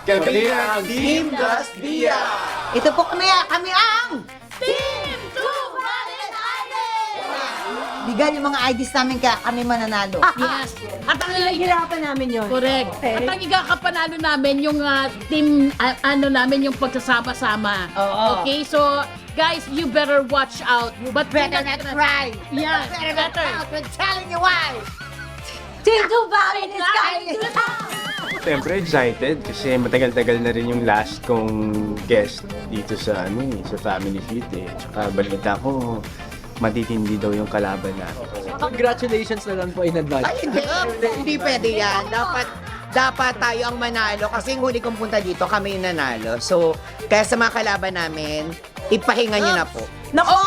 Kami ang Team Dasbia! Ito po kami ang Team Two Valid Island! bigay yung mga IDs namin kaya kami mananalo. Yes. At ang Hirapan namin yun. correct. At ang ikakapanalo namin yung team ano namin yung pagsasama-sama. Oo. Okay, so guys, you better watch out. But Better not cry. Yeah, better. We're telling you why. Team Two Valid is coming to town! Siyempre excited kasi matagal-tagal na rin yung last kong guest dito sa sa Family Feud eh. Tsaka balita ko, matitindi daw yung kalaban natin. Congratulations na lang po in advance. Ay, hindi pwede yan. Dapat tayo ang manalo kasi yung huli kong punta dito, kami yung nanalo. So, kaya sa mga kalaban namin, ipahinga nyo na po. Nako!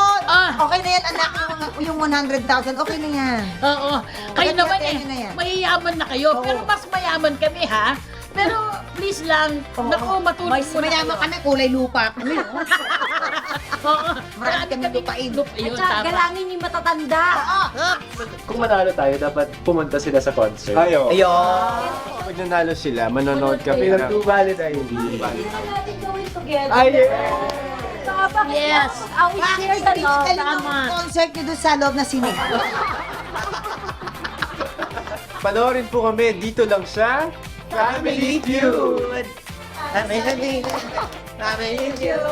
Okay na yan, anak. Yung 100,000, okay na yan. Oo. Kayo Bakit naman natin yun na yan? mayayaman na kayo. Pero mas mayaman kami ha. Pero please lang, naku, matulog muna Mayaman kayo. kami, kulay lupa kami. Oo. Marami kami lupain. Ayun, At saka tama. galangin yung matatanda. Kung manalo tayo, dapat pumunta sila sa concert. Ayo! Ayun. Pag nanalo sila, manonood kami Bilang ng... two valid ID. Hindi natin gawin together. Ay, Yes. We share the love. Tama. Concert nyo doon sa loob na sine. Panoorin po kami dito lang sa Family Feud! Family Feud.